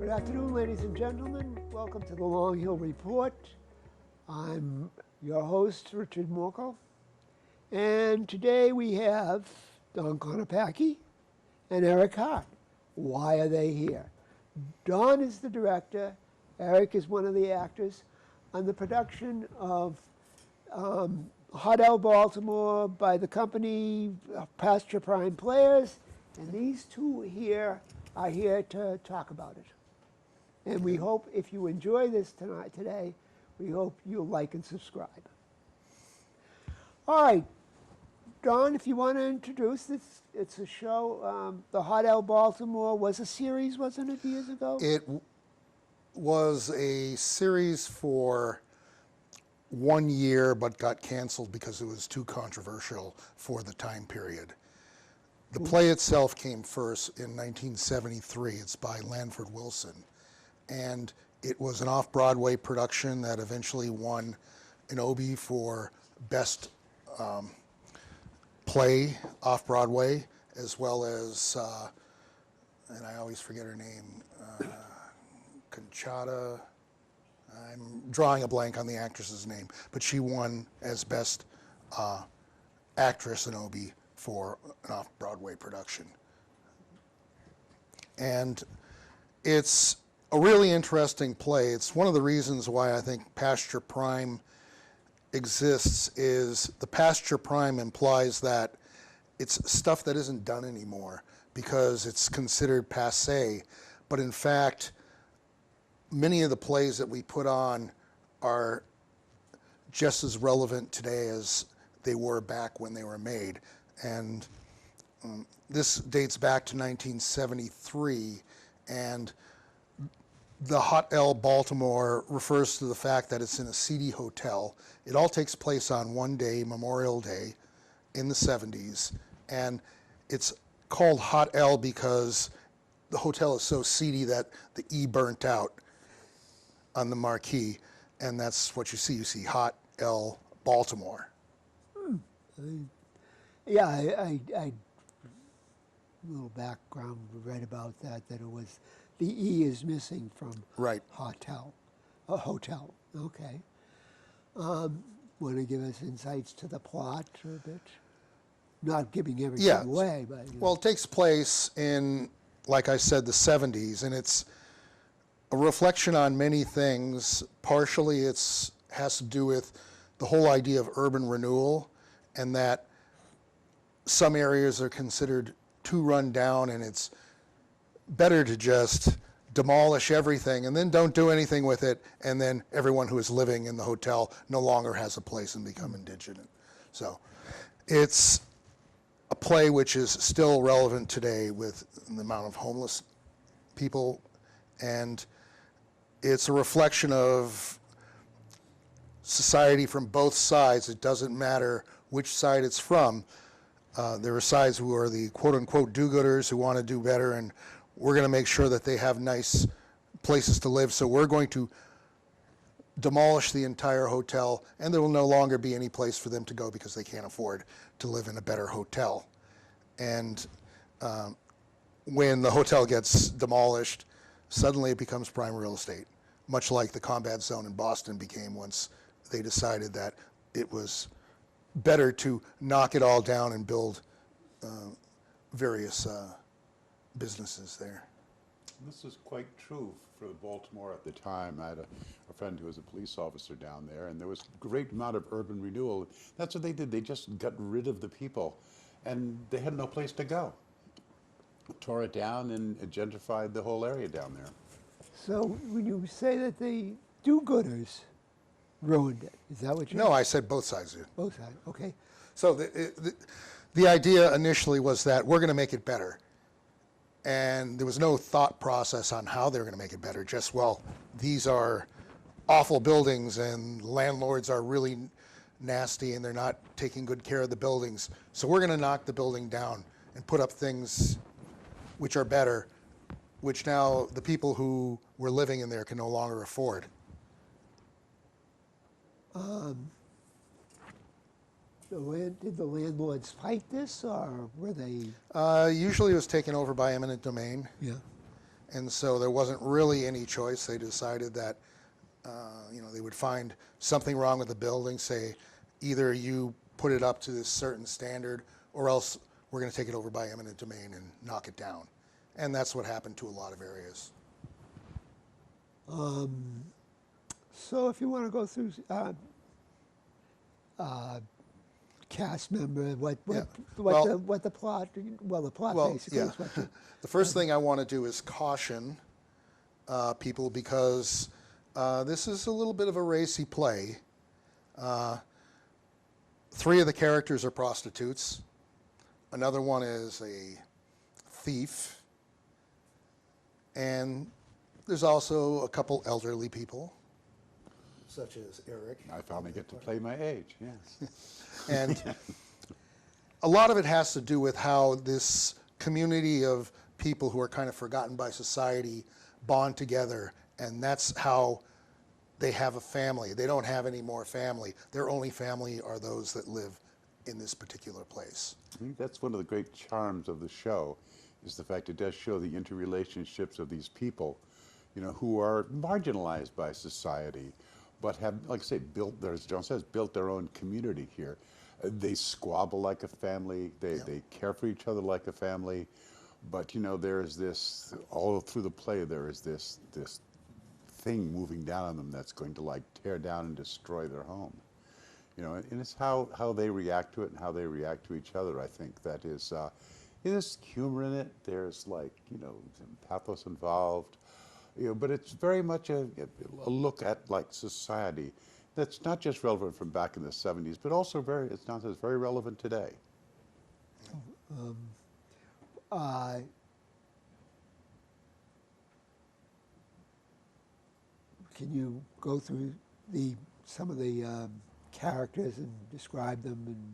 Good afternoon, ladies and gentlemen. Welcome to the Long Hill Report. I'm your host, Richard Morkel. And today we have Don Konopacki and Eric Hart. Why are they here? Don is the director. Eric is one of the actors on the production of Hot L Baltimore by the company Pasture Prime Players. And these two here are here to talk about it. And we hope if you enjoy this today, we hope you'll like and subscribe. All right, Don, if you want to introduce this, it's a show. The Hot L Baltimore was a series, wasn't it, years ago? It was a series for 1 year, but got canceled because it was too controversial for the time period. The play itself came first in 1973. It's by Lanford Wilson. And it was an off-Broadway production that eventually won an Obie for Best Play off-Broadway, as well as, and I always forget her name, Conchata. I'm drawing a blank on the actress's name, but she won as Best Actress an Obie for an off-Broadway production. And it's a really interesting play. It's one of the reasons why I think Pasture Prime exists is the Pasture Prime implies that it's stuff that isn't done anymore because it's considered passé. But in fact, many of the plays that we put on are just as relevant today as they were back when they were made. And this dates back to 1973, and the Hot L Baltimore refers to the fact that it's in a seedy hotel. It all takes place on one day, Memorial Day, in the 70s, and it's called Hot L because the hotel is so seedy that the E burnt out on the marquee, and that's what you see. You see Hot L Baltimore. Yeah, I a little background read about that it was, the E is missing from Right. hotel. A hotel, okay. Want to give us insights to the plot a bit? Not giving everything Yeah. away, but... Well, it takes place in, like I said, the 70s, and it's a reflection on many things. Partially, it has to do with the whole idea of urban renewal, and that some areas are considered too run down, and it's better to just demolish everything and then don't do anything with it, and then everyone who is living in the hotel no longer has a place and become indigent. So it's a play which is still relevant today with the amount of homeless people, and it's a reflection of society from both sides. It doesn't matter which side it's from. There are sides who are the quote-unquote do-gooders who want to do better, and we're going to make sure that they have nice places to live, so we're going to demolish the entire hotel, and there will no longer be any place for them to go because they can't afford to live in a better hotel. And when the hotel gets demolished, suddenly it becomes prime real estate, much like the combat zone in Boston became once they decided that it was better to knock it all down and build various businesses there. This is quite true for Baltimore at the time. I had a friend who was a police officer down there, and there was a great amount of urban renewal. That's what they did. They just got rid of the people, and they had no place to go. Tore it down and gentrified the whole area down there. So when you say that the do-gooders ruined it, is that what you... No, I said both sides did. Both sides, okay. So the idea initially was that we're going to make it better. And there was no thought process on how they were going to make it better. Just, well, these are awful buildings and landlords are really nasty and they're not taking good care of the buildings. So we're going to knock the building down and put up things which are better, which now the people who were living in there can no longer afford. Did the landlords fight this, or were they? Usually it was taken over by eminent domain. Yeah. And so there wasn't really any choice. They decided that, they would find something wrong with the building, say, either you put it up to this certain standard or else we're going to take it over by eminent domain and knock it down. And that's what happened to a lot of areas. So if you want to go through cast member, what the plot, the plot basically is what you, The first thing I want to do is caution people, because this is a little bit of a racy play. 3 of the characters are prostitutes. Another one is a thief. And there's also a couple elderly people, such as Eric. I finally get to play my age, yes. And a lot of it has to do with how this community of people who are kind of forgotten by society bond together, and that's how they have a family. They don't have any more family. Their only family are those that live in this particular place. I think that's one of the great charms of the show, is the fact it does show the interrelationships of these people, who are marginalized by society, but have, like I say, as John says, built their own community here. They squabble like a family. They care for each other like a family. But there is this, all through the play, there is this thing moving down on them that's going to tear down and destroy their home. And it's how they react to it and how they react to each other. I think that is, there's humor in it. There's some pathos involved. But it's very much a look at society that's not just relevant from back in the 70s, but also very relevant today. can you go through some of the characters and describe them? And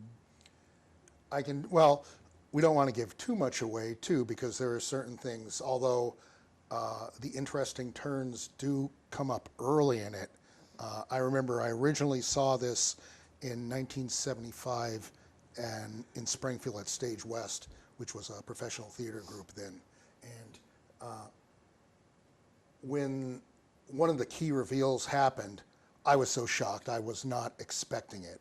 I can, well, we don't want to give too much away, too, because there are certain things, although the interesting turns do come up early in it. I remember I originally saw this in 1975 and in Springfield at Stage West, which was a professional theater group then. And when one of the key reveals happened, I was so shocked. I was not expecting it.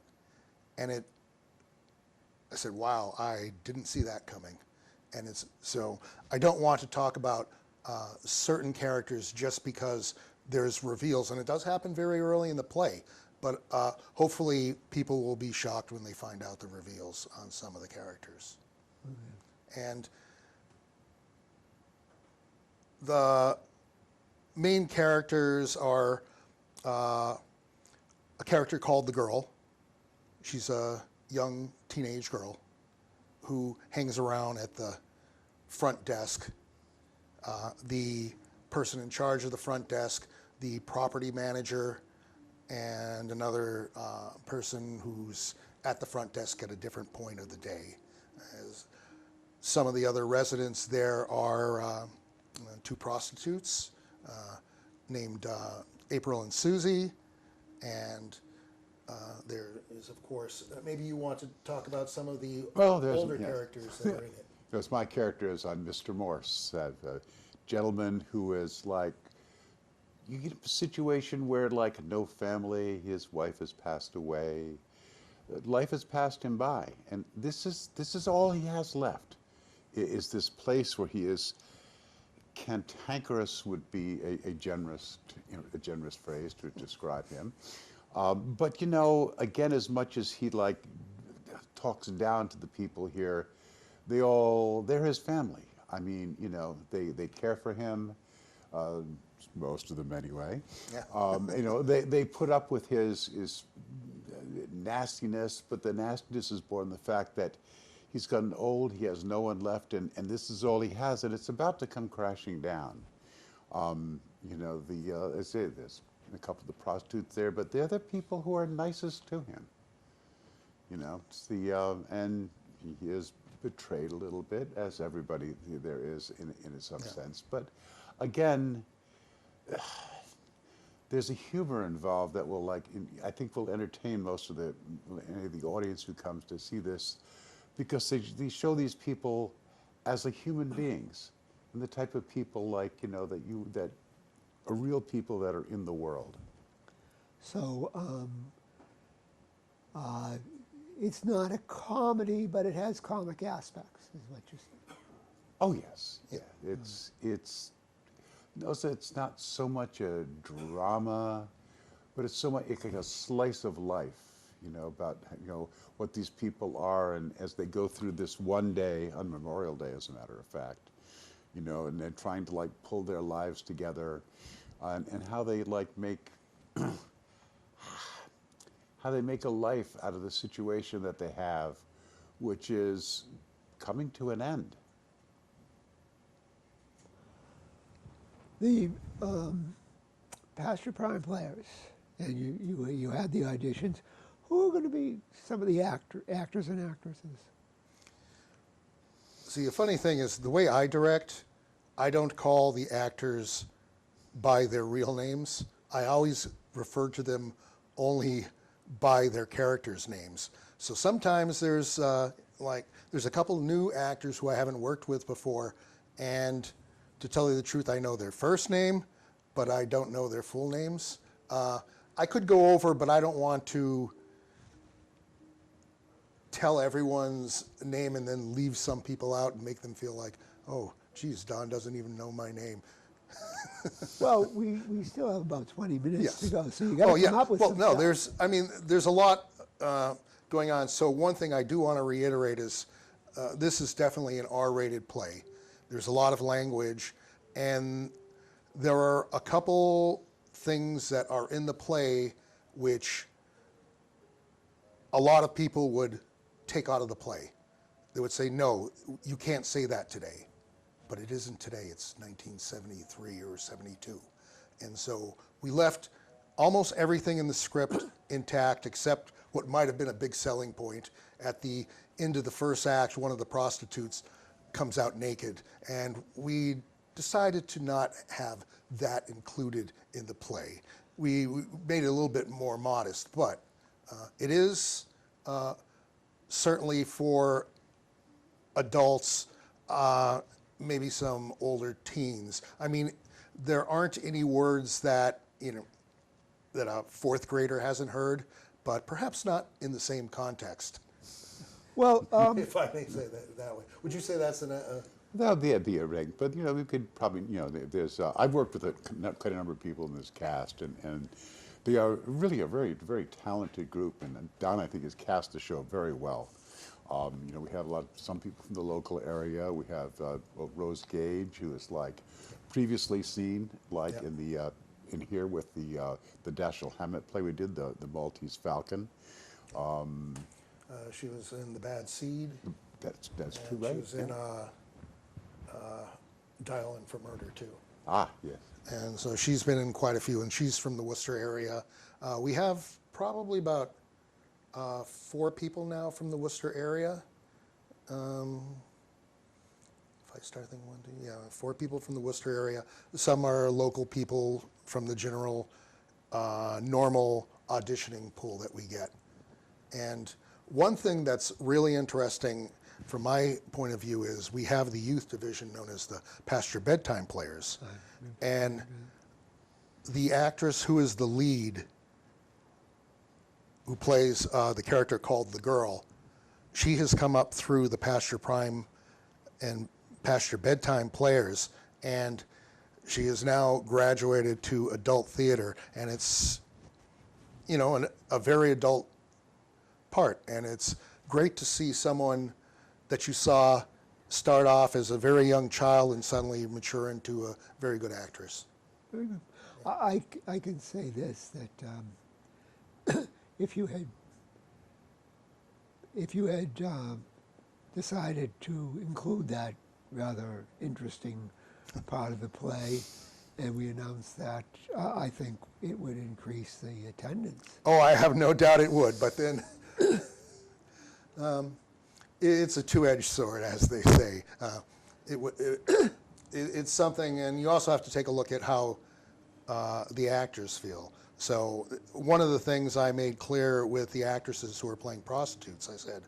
And I said, wow, I didn't see that coming. And so I don't want to talk about certain characters just because there's reveals, and it does happen very early in the play, but hopefully people will be shocked when they find out the reveals on some of the characters. Mm-hmm. And the main characters are a character called the Girl. She's a young teenage girl who hangs around at the front desk. The person in charge of the front desk, the property manager, and another person who's at the front desk at a different point of the day. As some of the other residents there are 2 prostitutes named April and Susie, and there is, of course, maybe you want to talk about some of the older characters that are in it. There's my character is on Mr. Morse, a gentleman who is you get a situation where no family, his wife has passed away, life has passed him by, and this is all he has left, is this place where he is. Cantankerous would be a generous phrase to describe him. But again, as much as he talks down to the people here, they're his family. I mean, they care for him, most of them anyway. Yeah. They put up with his nastiness, but the nastiness is born of the fact that he's gotten old, he has no one left, and this is all he has, and it's about to come crashing down. I say there's a couple of the prostitutes there, but they're the people who are nicest to him. It's and he is betrayed a little bit, as everybody there is in some sense. But again, there's a humor involved that will I think will entertain most of the audience who comes to see this, because they show these people as human beings. and the type of people like, that are real people that are in the world. So it's not a comedy, but it has comic aspects, is what you're saying. Oh yes, yeah. It's not so much a drama, but it's so much it's like a slice of life, about what these people are, and as they go through this one day, on Memorial Day, as a matter of fact, and they're trying to like pull their lives together, and how they like make how they make a life out of the situation that they have, which is coming to an end. The Pasture Prime players, and you had the auditions. Who are going to be some of the actors and actresses? See, the funny thing is, the way I direct, I don't call the actors by their real names. I always refer to them only by their characters' names. So sometimes there's there's a couple new actors who I haven't worked with before, and to tell you the truth, I know their first name, but I don't know their full names. I could go over, but I don't want to tell everyone's name and then leave some people out and make them feel like, oh, geez, Don doesn't even know my name. Well, we still have about 20 minutes Yes. to go, so you got to come up with some stuff. there's a lot going on. So one thing I do want to reiterate is this is definitely an R-rated play. There's a lot of language, and there are a couple things that are in the play which a lot of people would take out of the play. They would say, no, you can't say that today. But it isn't today, it's 1973 or 72. And so we left almost everything in the script intact, except what might have been a big selling point. At the end of the first act, one of the prostitutes comes out naked, and we decided to not have that included in the play. We made it a little bit more modest, but it is certainly for adults, maybe some older teens. I mean, there aren't any words that that a fourth grader hasn't heard, but perhaps not in the same context. Well, If I may say that way. Would you say that's That'd be a rig, but we could probably there's I've worked with quite a number of people in this cast, and they are really a very very talented group, and Don I think has cast the show very well. We have some people from the local area. We have Rose Gage, who is like previously seen Yep. in here with the Dashiell Hammett play. We did the Maltese Falcon. she was in The Bad Seed. That's true, And right? she was in Dial In for Murder, too. Ah, yes. And so she's been in quite a few, and she's from the Worcester area. We have probably about 4 people now from the Worcester area. If I start thinking 1, 2, 4 people from the Worcester area. Some are local people from the general normal auditioning pool that we get. And one thing that's really interesting from my point of view is we have the youth division known as the Pasture Bedtime Players. And the actress who is the lead, who plays the character called the girl, she has come up through the Pasture Prime and Pasture Bedtime Players, and she is now graduated to adult theater, and it's a very adult part, and it's great to see someone that you saw start off as a very young child and suddenly mature into a very good actress. very good. I can say this, that if you had decided to include that rather interesting part of the play, and we announced that, I think it would increase the attendance. Oh, I have no doubt it would, but then it's a two-edged sword, as they say. It's something, and you also have to take a look at how the actors feel. So one of the things I made clear with the actresses who are playing prostitutes, I said,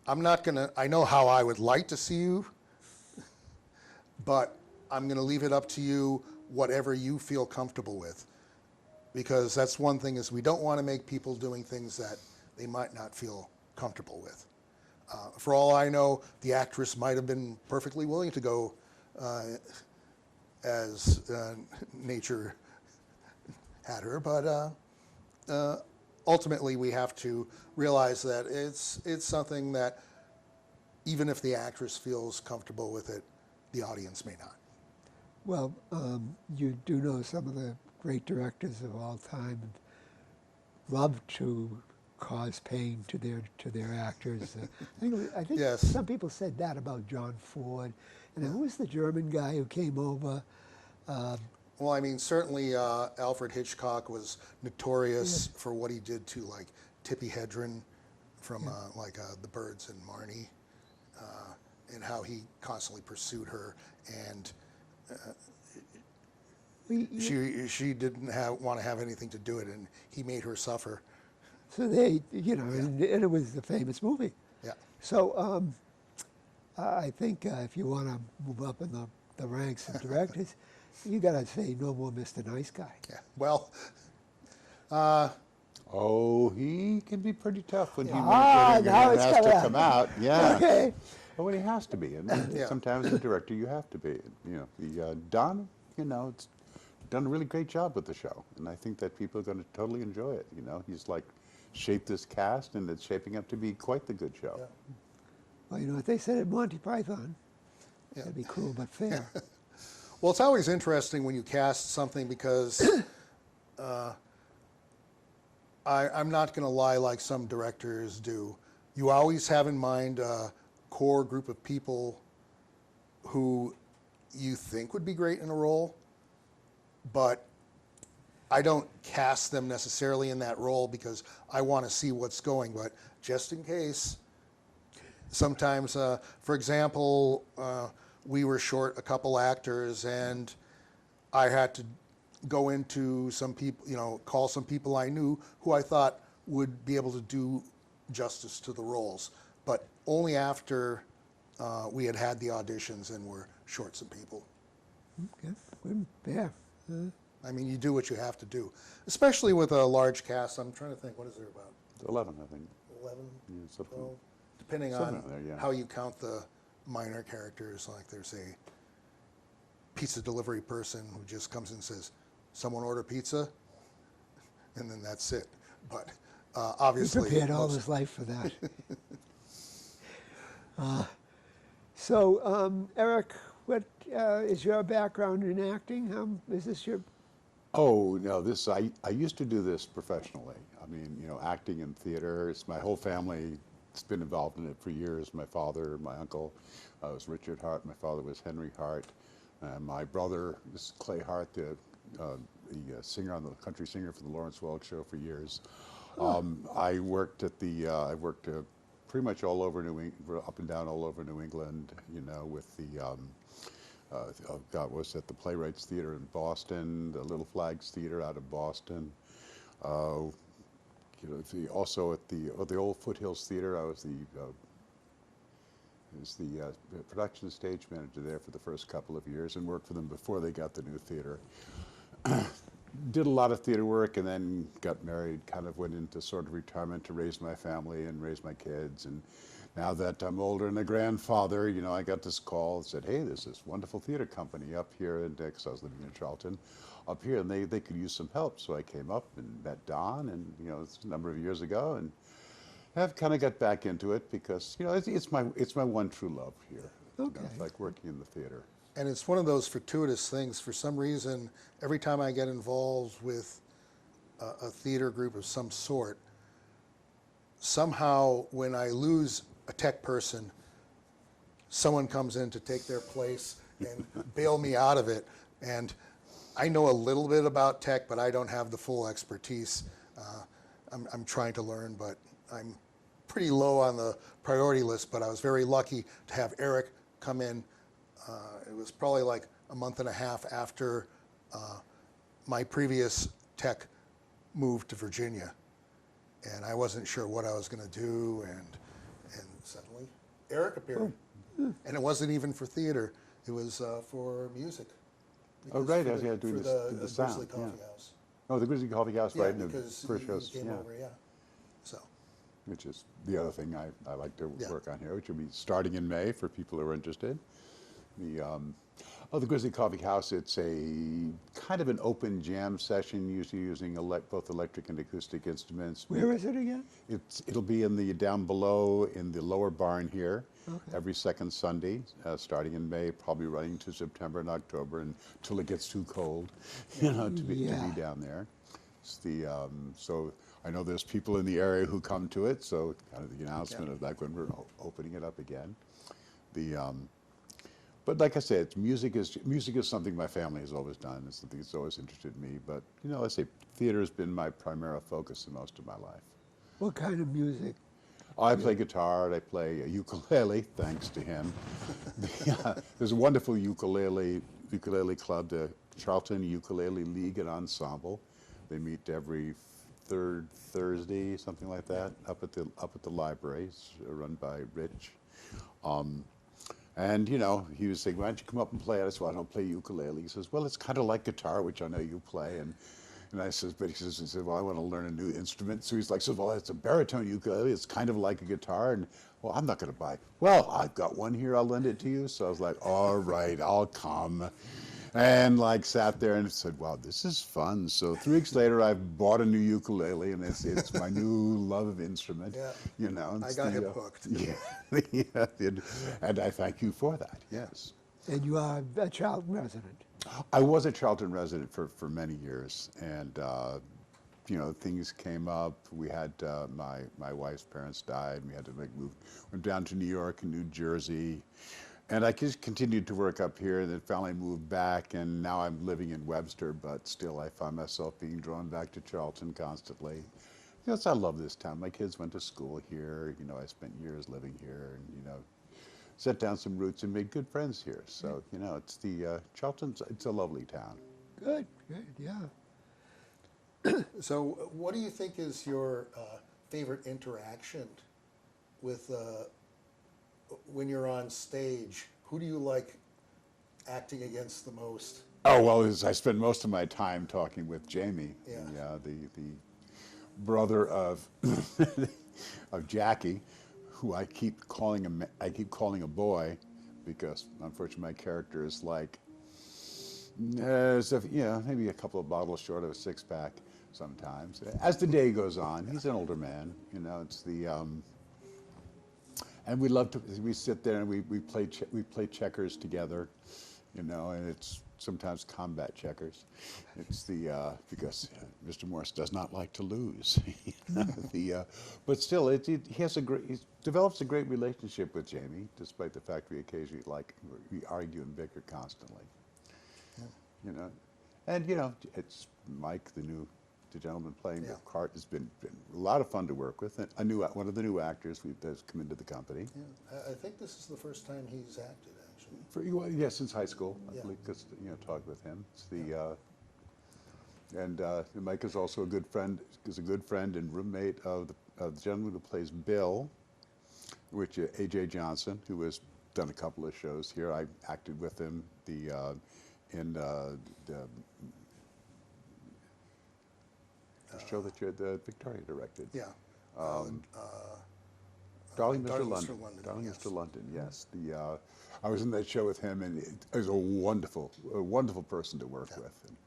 I'm not going to, I know how I would like to see you but I'm going to leave it up to you, whatever you feel comfortable with. Because that's one thing, is we don't want to make people doing things that they might not feel comfortable with. For all I know, the actress might have been perfectly willing to go as nature had her, but ultimately we have to realize that it's something that even if the actress feels comfortable with it, the audience may not. Well, you do know some of the great directors of all time love to cause pain to their actors. I think Yes. some people said that about John Ford. And who was the German guy who came over? Well, I mean, certainly Alfred Hitchcock was notorious for what he did to, like, Tippi Hedren from The Birds and Marnie, and how he constantly pursued her, and she didn't want to have anything to do it, and he made her suffer. So they, and it was the famous movie. Yeah. So I think if you want to move up in the ranks of directors, you got to say no more Mr. Nice Guy. Yeah. Well, Oh, he can be pretty tough when he Ah, when now he it's has come to out. come out. Yeah. Okay. Well, when he has to be, and Yeah. sometimes as a director you have to be. Don, it's done a really great job with the show, and I think that people are going to totally enjoy it. He's like shaped this cast, and it's shaping up to be quite the good show. Yeah. Well, you know what they said at Monty Python? That'd be cruel but fair. well, it's always interesting when you cast something, because I'm not going to lie like some directors do. You always have in mind a core group of people who you think would be great in a role, but I don't cast them necessarily in that role because I want to see what's going, but just in case. Sometimes, for example, we were short a couple actors, and I had to go into some people, call some people I knew who I thought would be able to do justice to the roles, but only after we had had the auditions and were short some people. Okay. Good. Yeah. I mean, you do what you have to do, especially with a large cast. I'm trying to think, what is there about? 11, I think. 11, Yeah, something. 12, depending Something on out there, yeah. how you count the minor characters. Like there's a pizza delivery person who just comes and says, "Someone order pizza," and then that's it. But He obviously, prepared all his life for that. So, Eric, what is your background in acting? Is this your... Oh no, I used to do this professionally. I mean, acting in theater. It's my whole family. It's been involved in it for years. My father, my uncle was Richard Hart. My father was Henry Hart. My brother is Clay Hart, the singer on the country singer for the Lawrence Welk Show for years. I worked pretty much all over up and down all over New England. With the was at the Playwrights Theater in Boston, the Little Flags Theater out of Boston. Also at the old Foothills Theater, I was the production stage manager there for the first couple of years, and worked for them before they got the new theater. Did a lot of theater work, and then got married, kind of went into sort of retirement to raise my family and raise my kids. And now that I'm older and a grandfather, I got this call and said, hey, there's this wonderful theater company up here because I was living in Charlton, up here, and they could use some help. So I came up and met Don, and it's a number of years ago, and I've kind of got back into it because it's my one true love here. Okay. It's like working in the theater. and it's one of those fortuitous things. For some reason, every time I get involved with a theater group of some sort, somehow when I lose a tech person, someone comes in to take their place and bail me out of it. And I know a little bit about tech, but I don't have the full expertise. I'm trying to learn, but I'm pretty low on the priority list. But I was very lucky to have Eric come in. It was probably like a month and a half after my previous tech moved to Virginia. And I wasn't sure what I was going to do, and suddenly Eric appeared. And it wasn't even for theater. It was for music. Oh, Because right, for as you had doing for the the sound, Grizzly yeah. Coffee House. Oh, the Grizzly Coffee House, Yeah, right? In the because first he shows, came yeah. over, yeah. So, Which is the other thing I like to Yeah. work on here, which will be starting in May for people who are interested. The the Grizzly Coffee House. It's a kind of an open jam session, usually using both electric and acoustic instruments. Where is it again? It'll be in the down below in the lower barn here, Okay. every second Sunday, starting in May, probably running to September and October until it gets too cold, to be Yeah. down there. It's so I know there's people in the area who come to it. So kind of the announcement of that when we're opening it up again. But like I said, music is something my family has always done. It's something that's always interested in me. But I say theater has been my primary focus in most of my life. What kind of music? I play guitar and I play ukulele, thanks to him. There's a wonderful ukulele club, the Charlton Ukulele League and Ensemble. They meet every third Thursday, something like that, up at the library. It's run by Rich. And he was saying, "Why don't you come up and play?" I said, "Well, I don't play ukulele." He says, "Well, it's kind of like guitar, which I know you play." And I says, "But he said, well, I want to learn a new instrument." So he's like, "Well, it's a baritone ukulele. It's kind of like a guitar." And well, I'm not going to buy it. Well, I've got one here. I'll lend it to you. So I was like, "All right, I'll come." And sat there and said, "Wow, this is fun." So 3 weeks later, I bought a new ukulele, and it's my new love instrument. Yeah. I It's got him hooked. Yeah, and I thank you for that. Yes. And you are a Charlton resident. I was a Charlton resident for many years, and things came up. We had my wife's parents died. We had to move. Went down to New York and New Jersey, and I just continued to work up here. And then finally moved back, and now I'm living in Webster. But still, I find myself being drawn back to Charlton constantly. Yes, I love this town. My kids went to school here. I spent years living here, and set down some roots and made good friends here. So, it's Charlton's, it's a lovely town. Good, yeah. So, what do you think is your favorite interaction with when you're on stage? Who do you like acting against the most? Oh, well, I spend most of my time talking with Jamie, Yeah. the brother of of Jackie, who I keep calling a boy, because unfortunately my character is maybe a couple of bottles short of a six-pack sometimes. As the day goes on, he's an older man. It's and we sit there and we play checkers together, and it's sometimes combat checkers. It's because Mr. Morris does not like to lose. But still, he develops a great relationship with Jamie, despite the fact we occasionally we argue and bicker constantly. Yeah. And it's Mike, the gentleman playing the part, has been a lot of fun to work with. And one of the new actors that's come into the company. Yeah. I think this is the first time he's acted, actually. Since high school, I believe, because talked with him. It's and Mike is also a good friend. Is a good friend and roommate of the gentleman who plays Bill, which A.J. Johnson, who has done a couple of shows here. I acted with him in the show that Victoria directed. Yeah. Darling Mr. Darling London. Mr. London, Darling yes. Mr. London, yes. I was in that show with him, and it was a wonderful person to work with. And,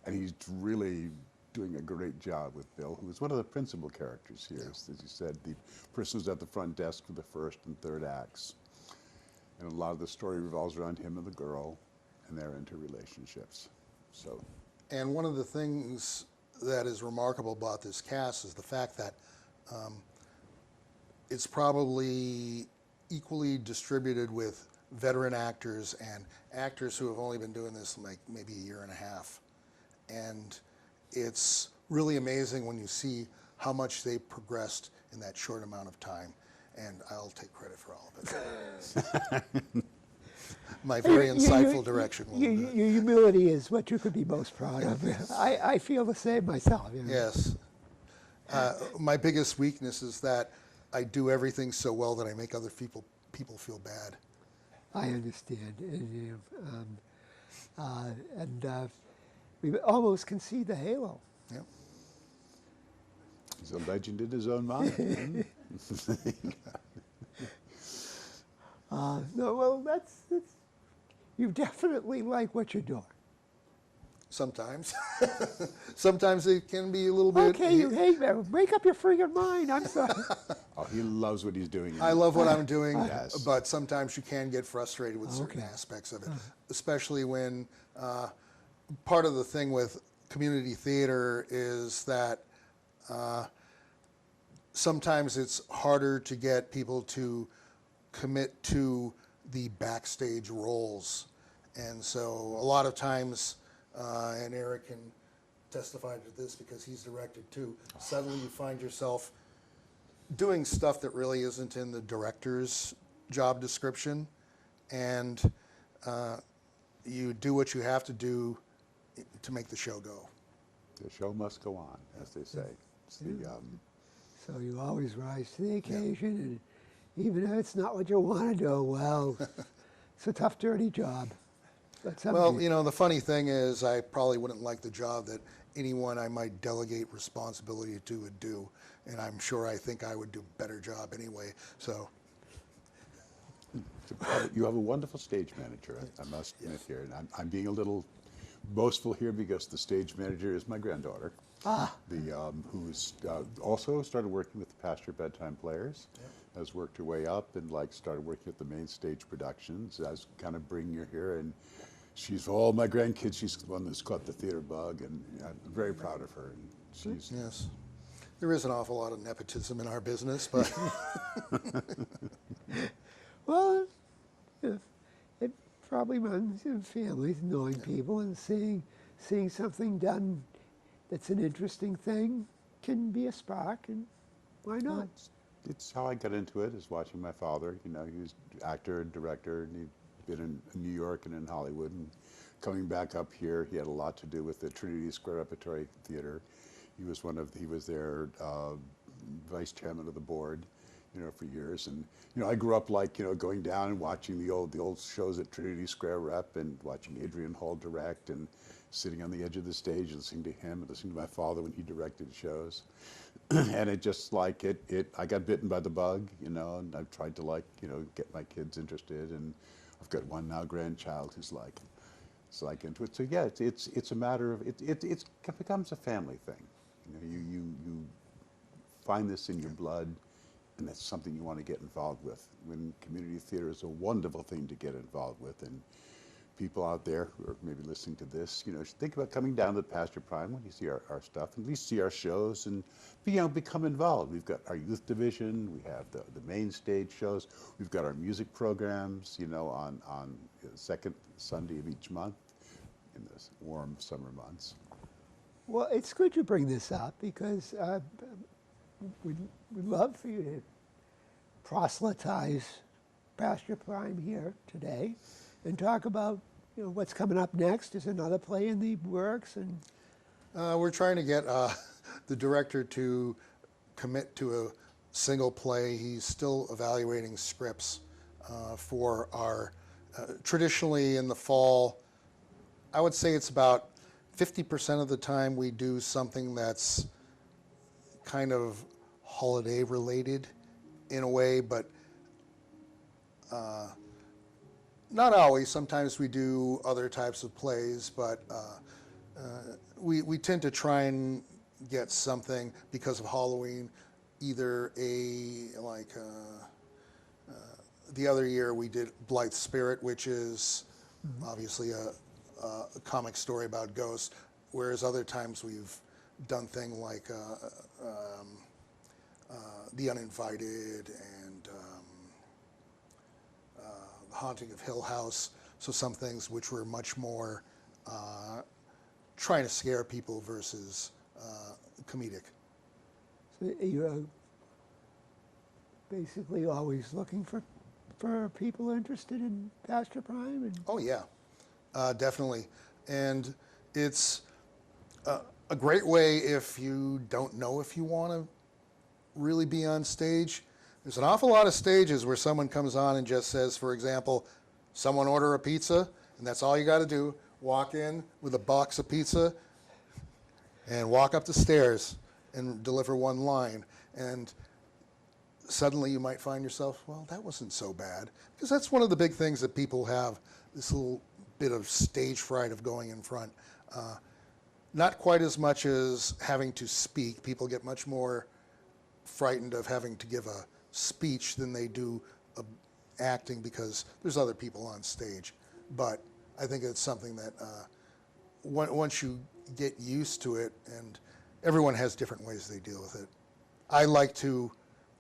and he's really doing a great job with Bill, who is one of the principal characters here. As you said, the person who's at the front desk for the first and third acts. And a lot of the story revolves around him and the girl and their interrelationships. So, And one of the things that is remarkable about this cast is the fact that it's probably equally distributed with veteran actors and actors who have only been doing this maybe a year and a half. And it's really amazing when you see how much they progressed in that short amount of time. And I'll take credit for all of it. My very insightful direction. Your humility is what you could be most proud of. I feel the same myself. Yes. My biggest weakness is that I do everything so well that I make other people feel bad. I understand. And we almost can see the halo. Yeah. He's a legend in his own mind. No, well, that's you definitely like what you're doing. Sometimes. Sometimes it can be a little bit. Okay, you hate me. Make up your freaking mind. I'm sorry. Oh, he loves what he's doing. I love what I'm doing, Yes. but sometimes you can get frustrated with certain Okay. aspects of it, especially when part of the thing with community theater is that sometimes it's harder to get people to commit to the backstage roles. And so a lot of times, and Eric can testify to this because he's directed too, suddenly you find yourself doing stuff that really isn't in the director's job description, and you do what you have to do to make the show go. The show must go on, as they say. It's the, So you always rise to the occasion, and even if it's not what you want to do, well, it's a tough, dirty job. But Well, you know, the funny thing is I probably wouldn't like the job that anyone I might delegate responsibility to would do, and I'm sure I think I would do a better job anyway. So you have a wonderful stage manager, I must admit here. And I'm being a little boastful here because the stage manager is my granddaughter, who's also started working with the Pasture Bedtime Players, has worked her way up and started working at the main stage productions as kind of bringing her here. And she's, of all my grandkids, she's the one that's caught the theater bug, and I'm very proud of her. And she's yes, there is an awful lot of nepotism in our business, but well, it probably runs in families, knowing people and seeing something done that's an interesting thing can be a spark, and why not? it's how I got into it, is watching my father. You know, he was actor and director, and he'd been in New York and in Hollywood, and coming back up here, he had a lot to do with the Trinity Square Repertory Theater. He was their vice chairman of the board, you know, for years. And you know, I grew up going down and watching the old shows at Trinity Square Rep, and watching Adrian Hall direct, and sitting on the edge of the stage listening to him and listening to my father when he directed shows. And it just I got bitten by the bug, you know, and I've tried to get my kids interested, and I've got one now grandchild who's into it. So yeah, it's a matter of it becomes a family thing. You know, you find this in your blood, and that's something you want to get involved with. When community theater is a wonderful thing to get involved with, and people out there who are maybe listening to this, you know, should think about coming down to the Pasture Prime when you see our stuff, and at least see our shows and become involved. We've got our youth division, we have the main stage shows, we've got our music programs, you know, on the second Sunday of each month in the warm summer months. Well, it's good you bring this up because we'd love for you to proselytize Pasture Prime here today and talk about, you know, what's coming up next. Is another play in the works? And we're trying to get the director to commit to a single play. He's still evaluating scripts for our, traditionally in the fall, I would say it's about 50% of the time we do something that's kind of holiday related in a way, but not always. Sometimes we do other types of plays, but we tend to try and get something because of Halloween, either the other year we did Blithe Spirit, which is obviously a comic story about ghosts, whereas other times we've done things like The Uninvited and The Haunting of Hill House. So some things which were much more trying to scare people versus comedic. so you're basically always looking for people interested in Pasture Prime. And Oh yeah, definitely. And it's a great way if you don't know if you want to really be on stage. There's an awful lot of stages where someone comes on and just says, for example, someone order a pizza, and that's all you got to do. Walk in with a box of pizza and walk up the stairs and deliver one line. And suddenly you might find yourself, well, that wasn't so bad. Because that's one of the big things that people have, this little bit of stage fright of going in front. Not quite as much as having to speak. People get much more frightened of having to give a speech than they do acting, because there's other people on stage. But I think it's something that once you get used to it, and everyone has different ways they deal with it. I like to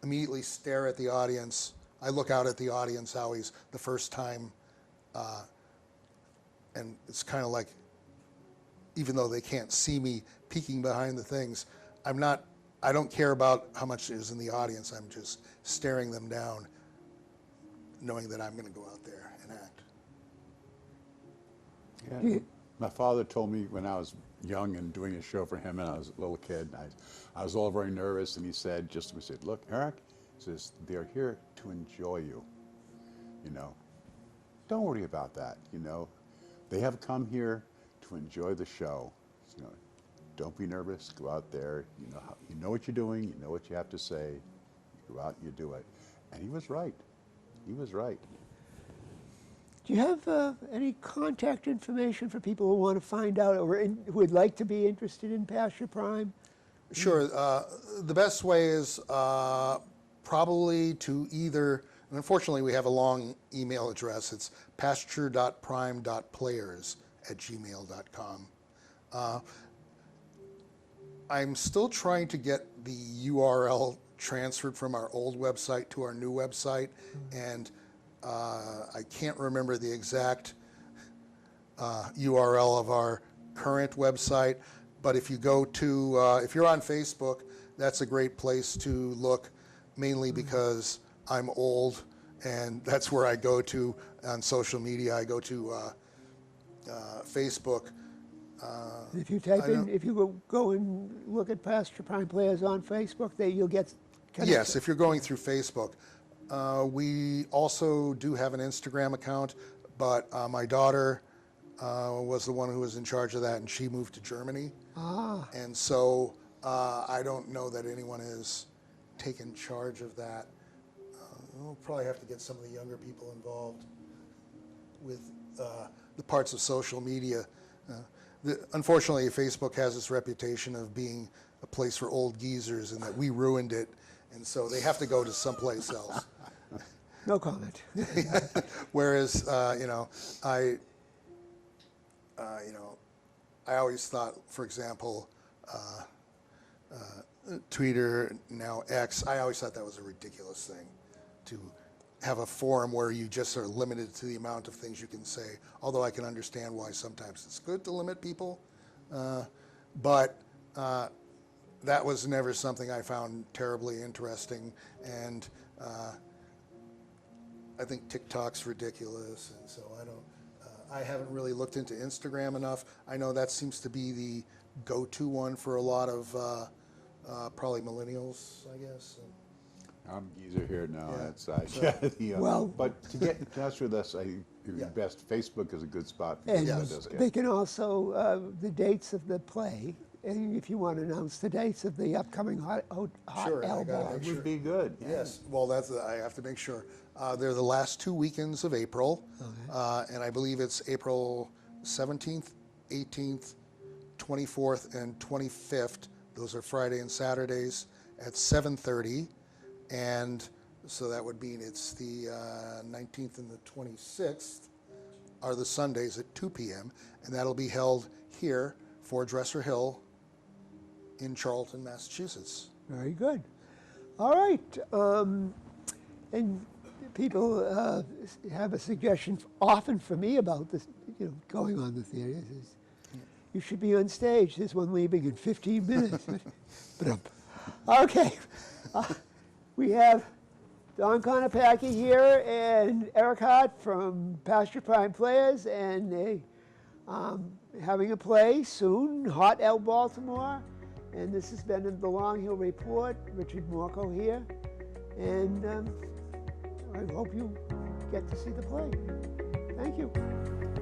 immediately stare at the audience. I look out at the audience always the first time, and it's kind of like, even though they can't see me peeking behind the things, I don't care about how much is in the audience. I'm just staring them down, knowing that I'm going to go out there and act. Yeah. My father told me when I was young and doing a show for him, and I was a little kid, and I was all very nervous, and he said, look, Eric, he says, they're here to enjoy you, you know. Don't worry about that, you know. They have come here to enjoy the show, you know. Don't be nervous, go out there, you know what you're doing, you know what you have to say, you go out and you do it. And he was right. He was right. Do you have any contact information for people who want to find out or who would like to be interested in Pasture Prime? Sure. The best way is probably to either, and unfortunately we have a long email address, it's pasture.prime.players@gmail.com. I'm still trying to get the URL transferred from our old website to our new website, and I can't remember the exact URL of our current website, but if you go to, if you're on Facebook, that's a great place to look, mainly because I'm old, and that's where I go to on social media. I go to Facebook. If you type in, if you go and look at Pasture Prime Players on Facebook, you'll get connected. Yes, if you're going through Facebook. We also do have an Instagram account, but my daughter was the one who was in charge of that, and she moved to Germany. And so I don't know that anyone has taken charge of that. We'll probably have to get some of the younger people involved with the parts of social media. Unfortunately, Facebook has this reputation of being a place for old geezers, and that we ruined it, and so they have to go to someplace else. No comment. Whereas, I always thought, for example, Twitter, now X, I always thought that was a ridiculous thing, to have a forum where you just are limited to the amount of things you can say, although I can understand why sometimes it's good to limit people. But that was never something I found terribly interesting, and I think TikTok's ridiculous, and so I haven't really looked into Instagram enough. I know that seems to be the go-to one for a lot of probably millennials, I guess. I'm geezer here now. Yeah. That's Well, but to get in touch with us, best Facebook is a good spot. For and people that does it. they can also, the dates of the play, and if you want to announce the dates of the upcoming Hot Sure, I L gotta Ball. make That would be good. Yeah. Yes, well, I have to make sure. They're the last 2 weekends of April, and I believe it's April 17th, 18th, 24th, and 25th. Those are Friday and Saturdays at 7:30, and so that would mean it's the 19th and the 26th are the Sundays at 2 p.m., and that'll be held here for Dresser Hill in Charlton, Massachusetts. Very good. All right. And people have a suggestion often for me about this, going on the theater. Is you should be on stage. There's one leaving in 15 minutes. Okay. We have Don Konopacki here and Eric Hart from Pasture Prime Players, and they having a play soon, Hot L Baltimore. And this has been the Long Hill Report. Richard Morco here. And I hope you get to see the play. Thank you.